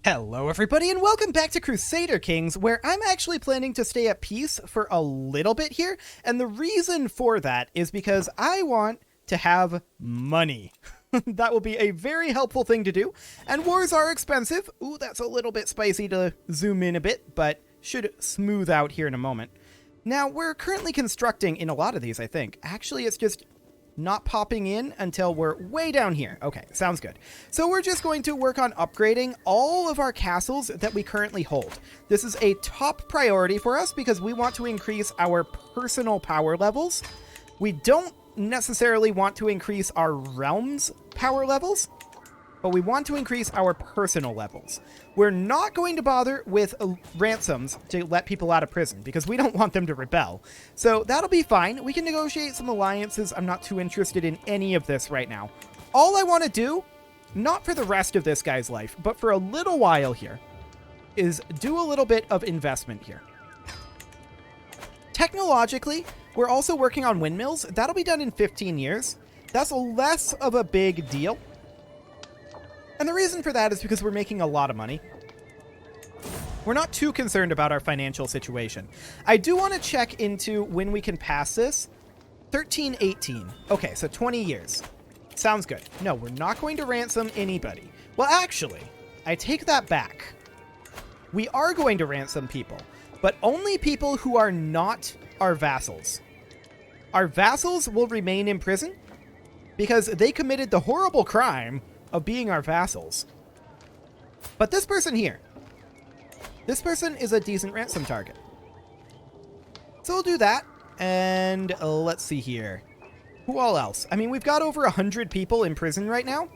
Hello everybody and welcome back to Crusader Kings, where I'm actually planning to stay at peace for a little bit here, and the reason for that is because I want to have money. That will be a very helpful thing to do, and wars are expensive. Ooh, that's a little bit spicy to zoom in a bit, but should smooth out here in a moment. Now, we're currently constructing in a lot of these, I think. Actually, it's just not popping in until we're way down here. Okay, sounds good. So we're just going to work on upgrading all of our castles that we currently hold. This is a top priority for us because we want to increase our personal power levels. We don't necessarily want to increase our realm's power levels, but we want to increase our personal levels. We're not going to bother with ransoms to let people out of prison because we don't want them to rebel. So that'll be fine. We can negotiate some alliances. I'm not too interested in any of this right now. All I want to do, not for the rest of this guy's life, but for a little while here, is do a little bit of investment here. Technologically, we're also working on windmills. That'll be done in 15 years. That's less of a big deal. And the reason for that is because we're making a lot of money. We're not too concerned about our financial situation. I do want to check into when we can pass this. 1318. Okay, so 20 years. Sounds good. No, we're not going to ransom anybody. Well, actually, I take that back. We are going to ransom people, but only people who are not our vassals. Our vassals will remain in prison because they committed the horrible crime of being our vassals. But this person here, this person is a decent ransom target. So we'll do that. And let's see here. Who all else? I mean, we've got over 100 people in prison right now,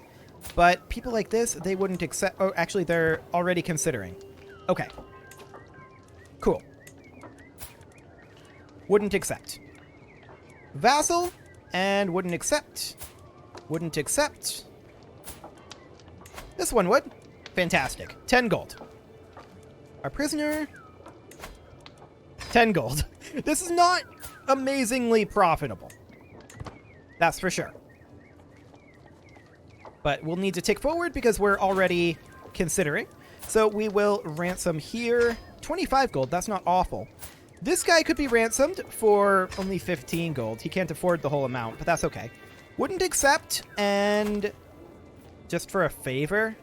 but people like this, they wouldn't accept. Oh, actually, they're already considering. Okay. Cool. Wouldn't accept. Vassal and wouldn't accept. Wouldn't accept. This one would. Fantastic. 10 gold. Our prisoner. 10 gold. This is not amazingly profitable. That's for sure. But we'll need to tick forward because we're already considering. So we will ransom here. 25 gold. That's not awful. This guy could be ransomed for only 15 gold. He can't afford the whole amount, but that's okay. Wouldn't accept, and just for a favor,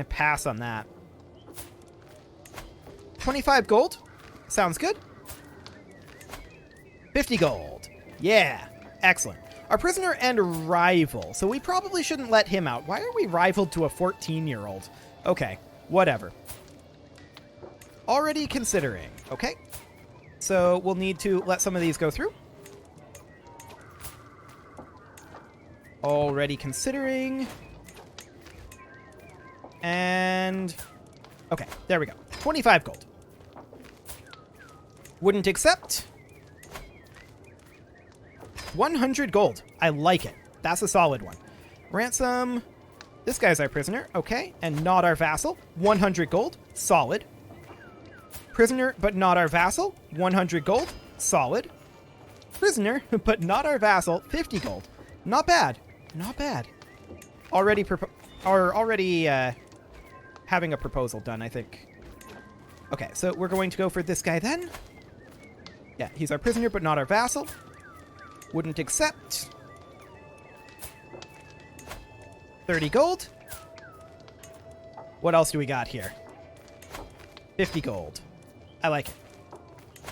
pass on that. 25 gold. Sounds good. 50 gold. Yeah. Excellent. Our prisoner and rival. So we probably shouldn't let him out. Why are we rivaled to a 14-year-old? Okay. Whatever. Already considering. Okay. So we'll need to let some of these go through. Already considering. And okay, there we go. 25 gold. Wouldn't accept. 100 gold. I like it. That's a solid one. Ransom. This guy's our prisoner. Okay, and not our vassal. 100 gold. Solid. Prisoner, but not our vassal. 100 gold. Solid. Prisoner, but not our vassal. 50 gold. Not bad. Not bad. Already having a proposal done, I think. Okay, so we're going to go for this guy then. Yeah, he's our prisoner, but not our vassal. Wouldn't accept. 30 gold. What else do we got here? 50 gold. I like it.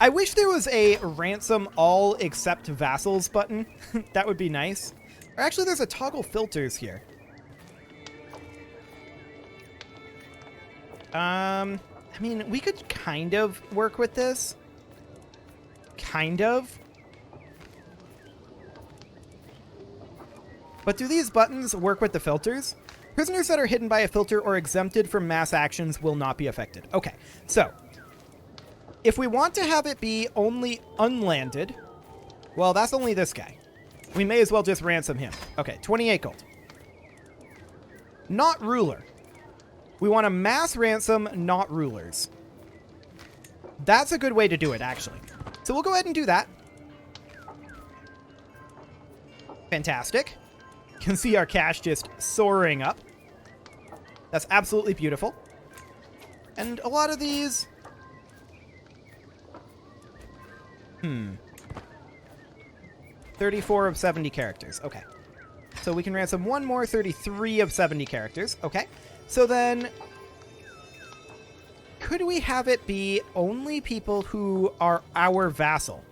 I wish there was a ransom all except vassals button. That would be nice. Or actually, there's a toggle filters here. I mean, we could kind of work with this. Kind of. But do these buttons work with the filters? Prisoners that are hidden by a filter or exempted from mass actions will not be affected. Okay, so if we want to have it be only unlanded, well, that's only this guy. We may as well just ransom him. Okay, 28 gold. Not ruler. We want to mass ransom not rulers. That's a good way to do it, actually. So we'll go ahead and do that. Fantastic. You can see our cash just soaring up. That's absolutely beautiful. And a lot of these... 34 of 70 characters. Okay. So we can ransom one more 33 of 70 characters. Okay. So then... could we have it be only people who are our vassal?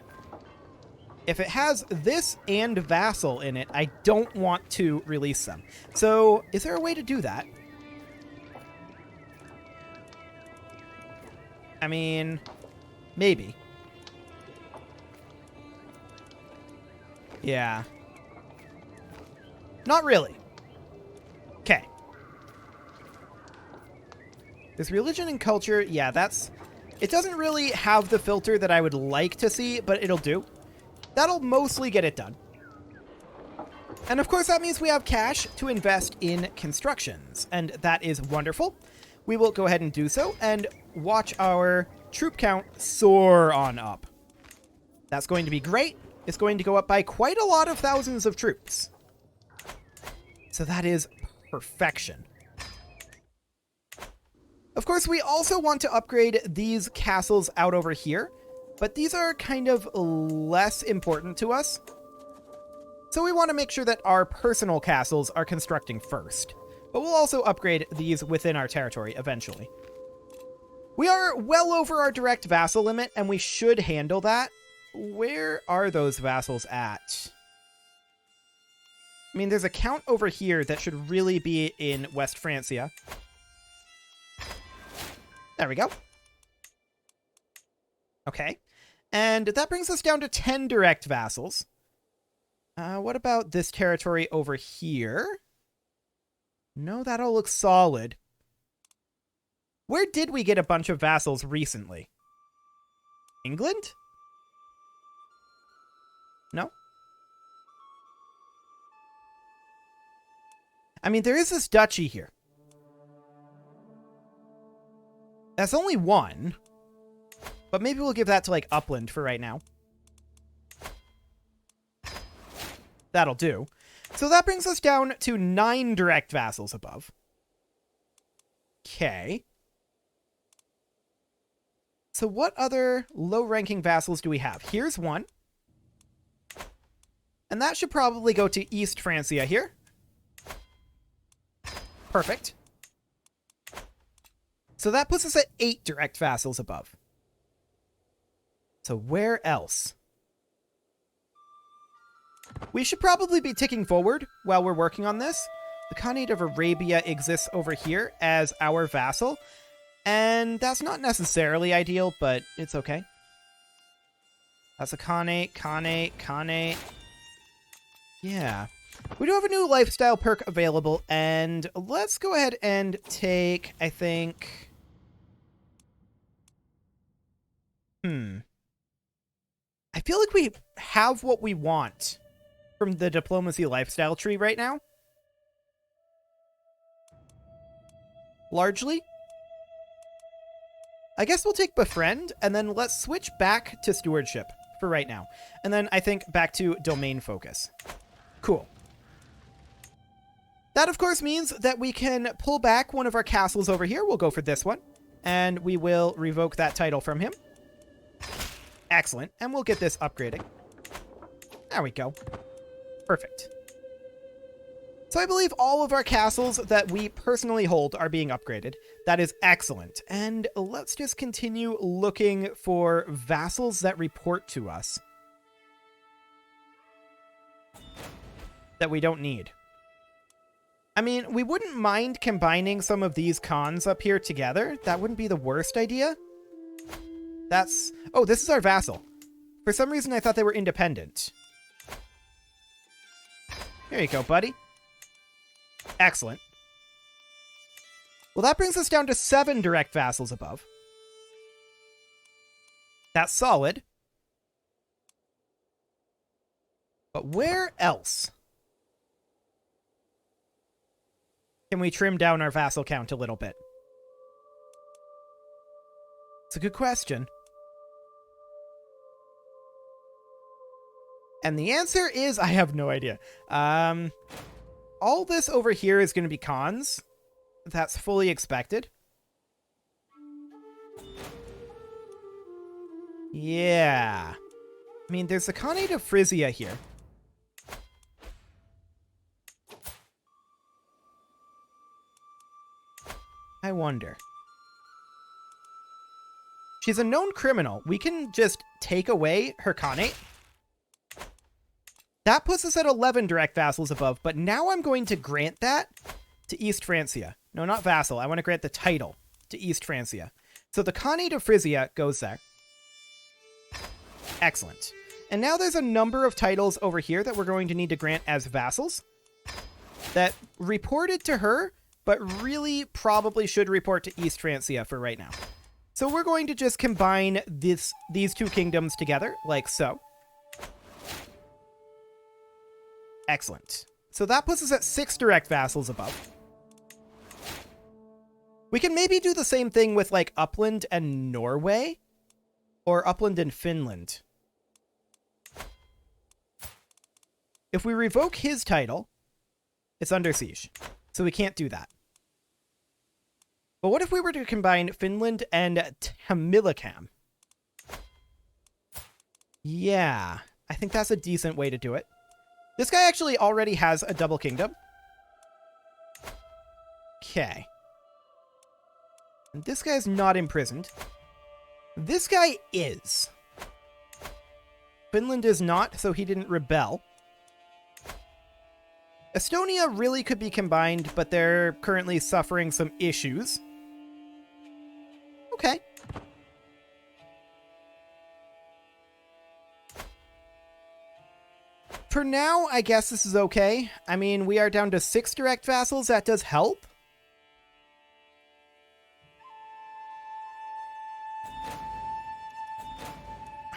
If it has this and vassal in it, I don't want to release them. So, is there a way to do that? I mean, maybe. Yeah. Not really. Okay. This religion and culture, yeah, that's... it doesn't really have the filter that I would like to see, but it'll do. That'll mostly get it done. And of course that means we have cash to invest in constructions, and that is wonderful. We will go ahead and do so, and watch our troop count soar on up. That's going to be great. It's going to go up by quite a lot of thousands of troops. So that is perfection. Of course, we also want to upgrade these castles out over here, but these are kind of less important to us. So we want to make sure that our personal castles are constructing first, but we'll also upgrade these within our territory eventually. We are well over our direct vassal limit, and we should handle that. Where are those vassals at? I mean, there's a count over here that should really be in West Francia. There we go. Okay. And that brings us down to 10 direct vassals. What about this territory over here? No, that all looks solid. Where did we get a bunch of vassals recently? England? No? I mean, there is this duchy here. That's only one. But maybe we'll give that to, like, Upland for right now. That'll do. So that brings us down to 9 direct vassals above. Okay. So what other low-ranking vassals do we have? Here's one. And that should probably go to East Francia here. Perfect. So that puts us at 8 direct vassals above. So where else? We should probably be ticking forward while we're working on this. The Khanate of Arabia exists over here as our vassal. And that's not necessarily ideal, but it's okay. That's a Khanate. Yeah. We do have a new lifestyle perk available, and let's go ahead and take, I think... I feel like we have what we want from the diplomacy lifestyle tree right now. Largely. I guess we'll take befriend, and then let's switch back to stewardship for right now. And then I think back to domain focus. Cool. That, of course, means that we can pull back one of our castles over here. We'll go for this one. And we will revoke that title from him. Excellent. And we'll get this upgrading. There we go. Perfect. So I believe all of our castles that we personally hold are being upgraded. That is excellent. And let's just continue looking for vassals that report to us. That we don't need. I mean, we wouldn't mind combining some of these cons up here together. That wouldn't be the worst idea. That's... oh, this is our vassal. For some reason, I thought they were independent. Here you go, buddy. Excellent. Well, that brings us down to 7 direct vassals above. That's solid. But where else can we trim down our vassal count a little bit? It's a good question. And the answer is, I have no idea. All this over here is going to be cons. That's fully expected. Yeah. I mean, there's the Khanate of Frisia here. I wonder. She's a known criminal. We can just take away her Khanate. That puts us at 11 direct vassals above, but now I'm going to grant that to East Francia. No, not vassal. I want to grant the title to East Francia. So the Khanate of Frisia goes there. Excellent. And now there's a number of titles over here that we're going to need to grant as vassals that reported to her, but really probably should report to East Francia for right now. So we're going to just combine these two kingdoms together, like so. Excellent. So that puts us at 6 direct vassals above. We can maybe do the same thing with, like, Upland and Norway, or Upland and Finland. If we revoke his title, it's under siege, so we can't do that. But what if we were to combine Finland and Tamilakam? Yeah, I think that's a decent way to do it. This guy actually already has a double kingdom. Okay. And this guy's not imprisoned. This guy is. Finland is not, so he didn't rebel. Estonia really could be combined, but they're currently suffering some issues. Okay. For now, I guess this is okay. I mean, we are down to 6 direct vassals. That does help.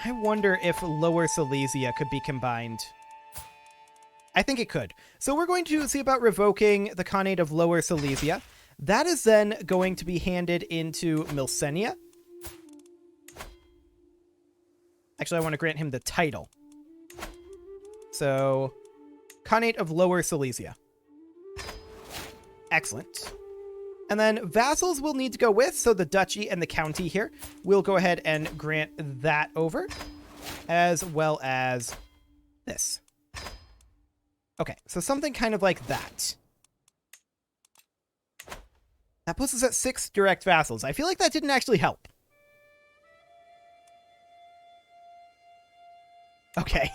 I wonder if Lower Silesia could be combined. I think it could. So we're going to see about revoking the Khanate of Lower Silesia. That is then going to be handed into Milcenia. Actually, I want to grant him the title. So, Khanate of Lower Silesia. Excellent. And then vassals will need to go with, so the duchy and the county here. We'll go ahead and grant that over, as well as this. Okay, so something kind of like that. That puts us at 6 direct vassals. I feel like that didn't actually help. Okay.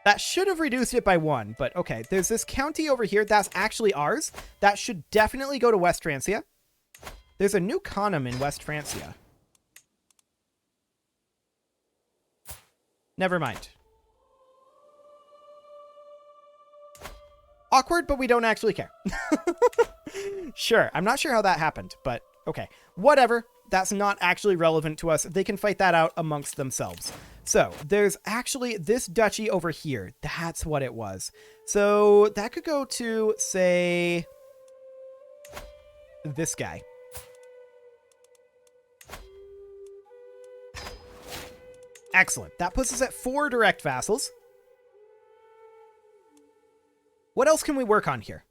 That should have reduced it by 1, but okay. There's this county over here. That's actually ours. That should definitely go to West Francia. There's a new Khanum in West Francia. Never mind. Awkward, but we don't actually care. Sure, I'm not sure how that happened, but okay. Whatever, that's not actually relevant to us. They can fight that out amongst themselves. So, there's actually this duchy over here. That's what it was. So, that could go to, say, this guy. Excellent. That puts us at 4 direct vassals. What else can we work on here?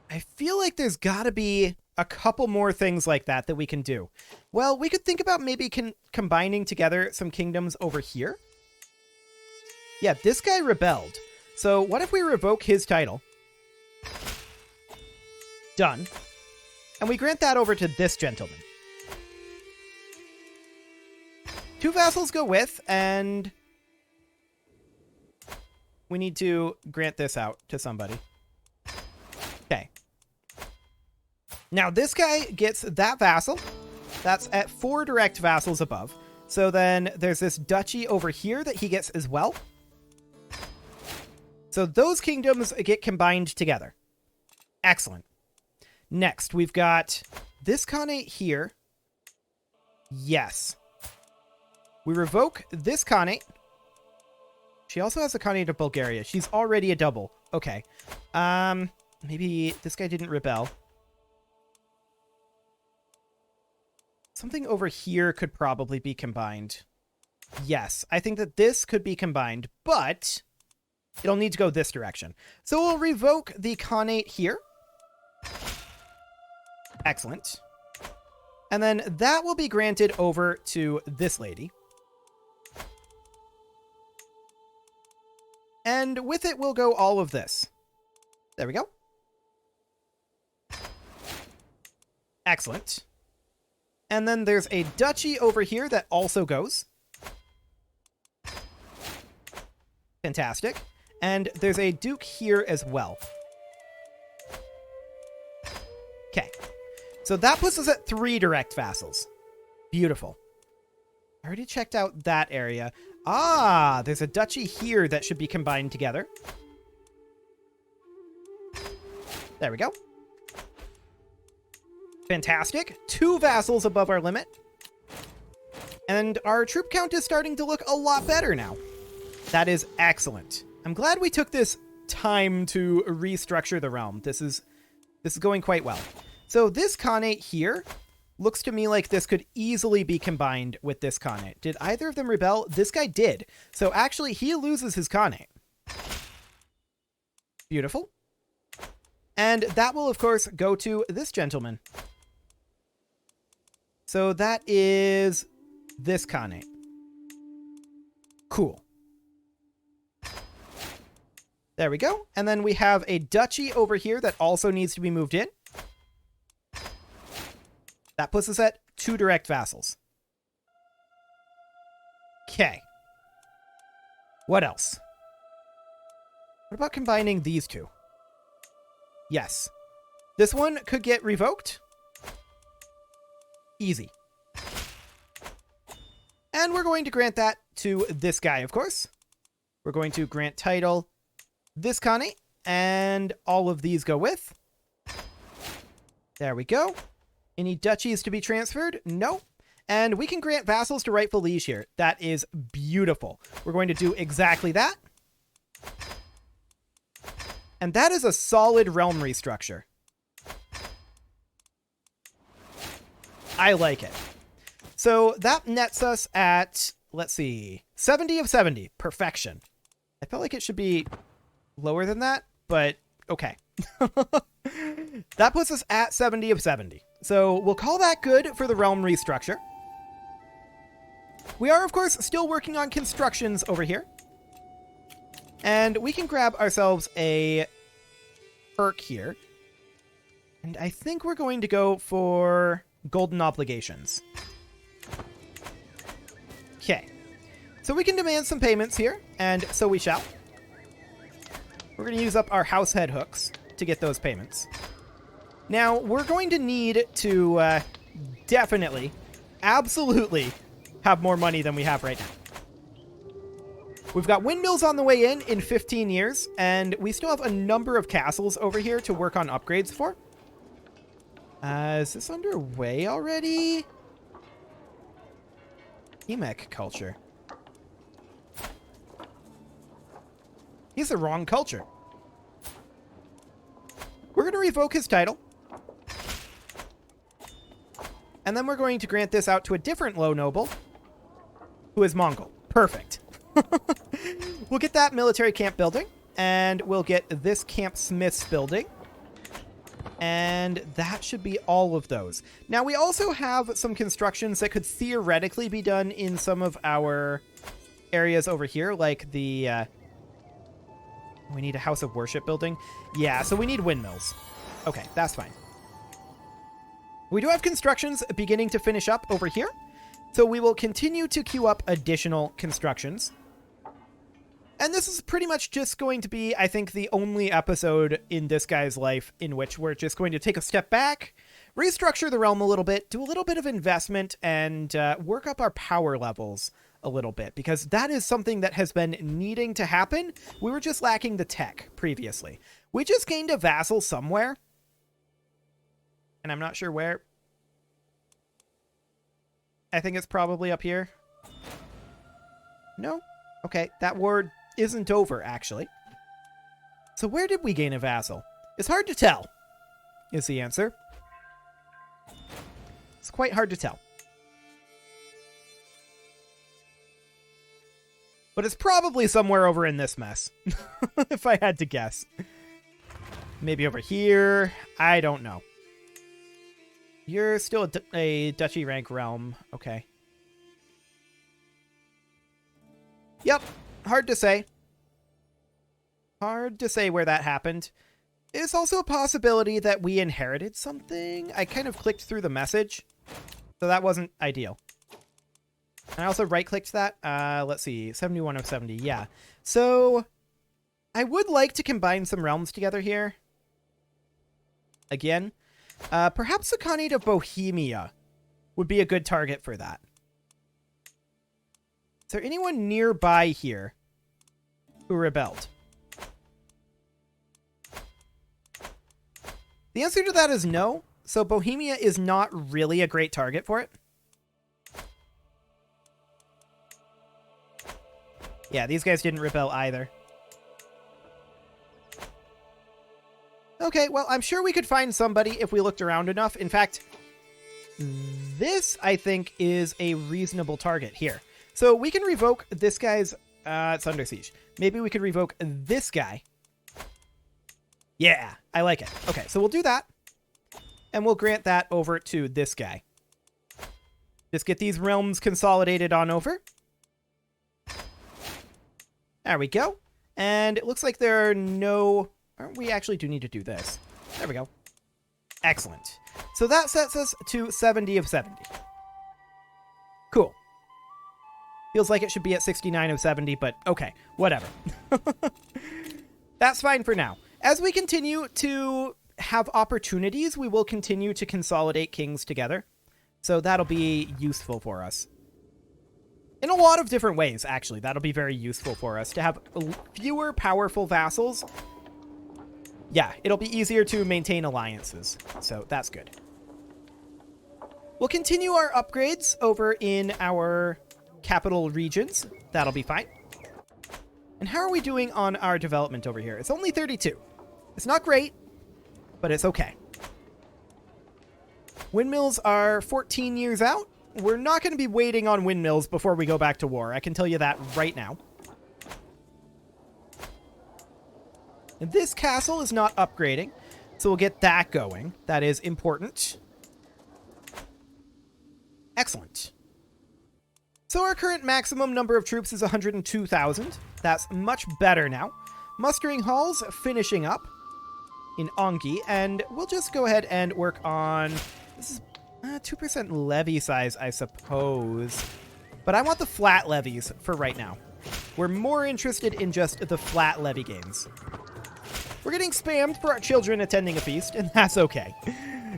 I feel like there's got to be a couple more things like that we can do. Well, we could think about maybe combining together some kingdoms over here. Yeah, this guy rebelled. So what if we revoke his title? Done. And we grant that over to this gentleman. 2 vassals go with, and we need to grant this out to somebody. Okay. Now this guy gets that vassal. That's at 4 direct vassals above. So then there's this duchy over here that he gets as well. So those kingdoms get combined together. Excellent. Next, we've got this Khanate here. Yes. We revoke this Khanate. She also has a Khanate of Bulgaria. She's already a double. Okay. Maybe this guy didn't rebel. Something over here could probably be combined. Yes, I think that this could be combined, but it'll need to go this direction. So we'll revoke the Khanate here. Excellent. And then that will be granted over to this lady. And with it will go all of this. There we go. Excellent. And then there's a duchy over here that also goes. Fantastic. And there's a duke here as well. Okay. So that puts us at 3 direct vassals. Beautiful. I already checked out that area. Ah, there's a duchy here that should be combined together. There we go. Fantastic. 2 vassals above our limit. And our troop count is starting to look a lot better now. That is excellent. I'm glad we took this time to restructure the realm. This is going quite well. So this Khanate here looks to me like this could easily be combined with this Khanate. Did either of them rebel? This guy did. So actually, he loses his Khanate. Beautiful. And that will, of course, go to this gentleman. So that is this Khanate. Cool. There we go. And then we have a duchy over here that also needs to be moved in. That puts us at 2 direct vassals. Okay. What else? What about combining these 2? Yes. This one could get revoked. Easy. And we're going to grant that to this guy, of course. We're going to grant title this Khanate, and all of these go with. There we go. Any duchies to be transferred? No. And we can grant vassals to rightful liege here. That is beautiful. We're going to do exactly that. And that is a solid realm restructure. I like it. So that nets us at, let's see, 70 of 70. Perfection. I felt like it should be lower than that, but okay. That puts us at 70 of 70. So we'll call that good for the realm restructure. We are, of course, still working on constructions over here. And we can grab ourselves a perk here. And I think we're going to go for golden obligations. Okay. So we can demand some payments here, and so we shall. We're going to use up our house head hooks to get those payments. Now, we're going to need to definitely, absolutely have more money than we have right now. We've got windmills on the way in 15 years, and we still have a number of castles over here to work on upgrades for. Is this underway already? Emek culture. He's the wrong culture. We're going to revoke his title. And then we're going to grant this out to a different low noble, who is Mongol. Perfect. We'll get that military camp building, and we'll get this camp smiths building. And that should be all of those. Now, we also have some constructions that could theoretically be done in some of our areas over here, like the... we need a house of worship building. Yeah, so we need windmills. Okay, that's fine. We do have constructions beginning to finish up over here. So we will continue to queue up additional constructions. And this is pretty much just going to be, I think, the only episode in this guy's life in which we're just going to take a step back, restructure the realm a little bit, do a little bit of investment, and work up our power levels a little bit, because that is something that has been needing to happen. We were just lacking the tech previously. We just gained a vassal somewhere, and I'm not sure where. I think it's probably up here. No? Okay, that war isn't over, actually. So where did we gain a vassal? It's hard to tell, is the answer. It's quite hard to tell. But it's probably somewhere over in this mess, if I had to guess. Maybe over here. I don't know. You're still a duchy rank realm. Okay. Yep. Hard to say. Hard to say where that happened. It's also a possibility that we inherited something. I kind of clicked through the message, so that wasn't ideal. I also right-clicked that. Let's see. 71 of 70. Yeah. So I would like to combine some realms together here. Again. Perhaps the Khanate of Bohemia would be a good target for that. Is there anyone nearby here who rebelled? The answer to that is no. So Bohemia is not really a great target for it. Yeah, these guys didn't rebel either. Okay, well, I'm sure we could find somebody if we looked around enough. In fact, this, I think, is a reasonable target here. So we can revoke this guy's... it's under siege. Maybe we could revoke this guy. Yeah, I like it. Okay, so we'll do that. And we'll grant that over to this guy. Just get these realms consolidated on over. There we go. And it looks like there are no... We actually do need to do this. There we go. Excellent. So that sets us to 70 of 70. Cool. Feels like it should be at 69 of 70, but okay, whatever. That's fine for now. As we continue to have opportunities, we will continue to consolidate kings together. So that'll be useful for us. In a lot of different ways, actually. That'll be very useful for us to have fewer powerful vassals. Yeah, it'll be easier to maintain alliances, so that's good. We'll continue our upgrades over in our capital regions. That'll be fine. And how are we doing on our development over here? It's only 32. It's not great, but it's okay. Windmills are 14 years out. We're not going to be waiting on windmills before we go back to war. I can tell you that right now. And this castle is not upgrading, so we'll get that going. That is important. Excellent. So our current maximum number of troops is 102,000. That's much better now. Mustering halls finishing up in Ongi, and we'll just go ahead and work on... This is 2% levy size, I suppose. But I want the flat levies for right now. We're more interested in just the flat levy gains. We're getting spammed for our children attending a feast, and that's okay.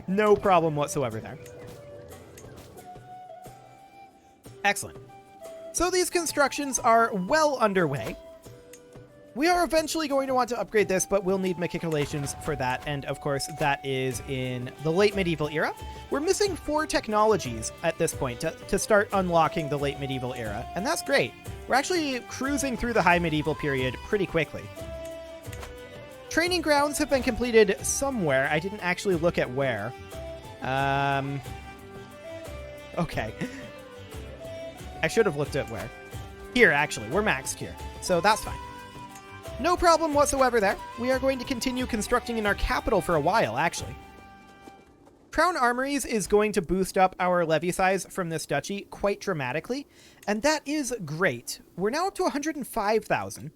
No problem whatsoever there. Excellent. So these constructions are well underway. We are eventually going to want to upgrade this, but we'll need machicolations for that, and of course that is in the late medieval era. We're missing 4 technologies at this point to start unlocking the late medieval era, and that's great. We're actually cruising through the high medieval period pretty quickly. Training grounds have been completed somewhere. I didn't actually look at where. Okay. I should have looked at where. Here, actually. We're maxed here. So that's fine. No problem whatsoever there. We are going to continue constructing in our capital for a while, actually. Crown Armories is going to boost up our levy size from this duchy quite dramatically, and that is great. We're now up to 105,000.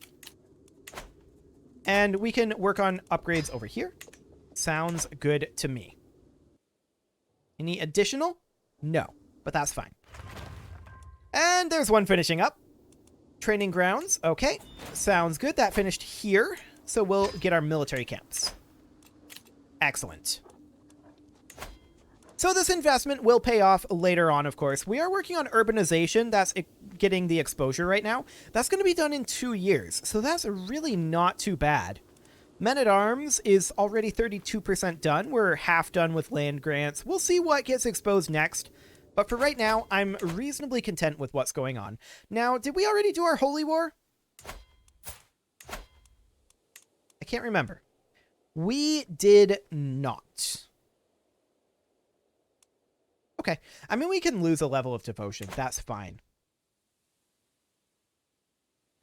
And we can work on upgrades over here. Sounds good to me. Any additional? No, but that's fine. And there's one finishing up. Training grounds. Okay, sounds good. That finished here. So we'll get our military camps. Excellent. So this investment will pay off later on, of course. We are working on urbanization. That's getting the exposure right now. That's going to be done in 2 years. So that's really not too bad. Men-at-Arms is already 32% done. We're half done with land grants. We'll see what gets exposed next. But for right now, I'm reasonably content with what's going on. Now, did we already do our Holy War? I can't remember. We did not. Okay. I mean, we can lose a level of devotion. That's fine.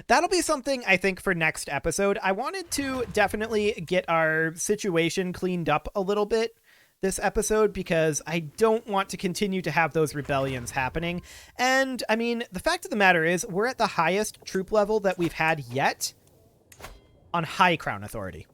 That'll be something, I think, for next episode. I wanted to definitely get our situation cleaned up a little bit this episode because I don't want to continue to have those rebellions happening. And, I mean, the fact of the matter is, we're at the highest troop level that we've had yet on high crown authority.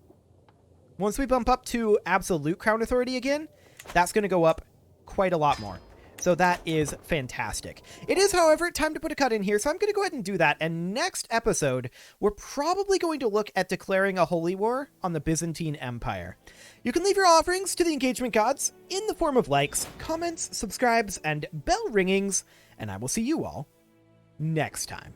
Once we bump up to absolute crown authority again, that's going to go up quite a lot more. So that is fantastic. It is, however, time to put a cut in here, so I'm going to go ahead and do that. And next episode, we're probably going to look at declaring a holy war on the Byzantine Empire. You can leave your offerings to the engagement gods in the form of likes, comments, subscribes, and bell ringings, and I will see you all next time.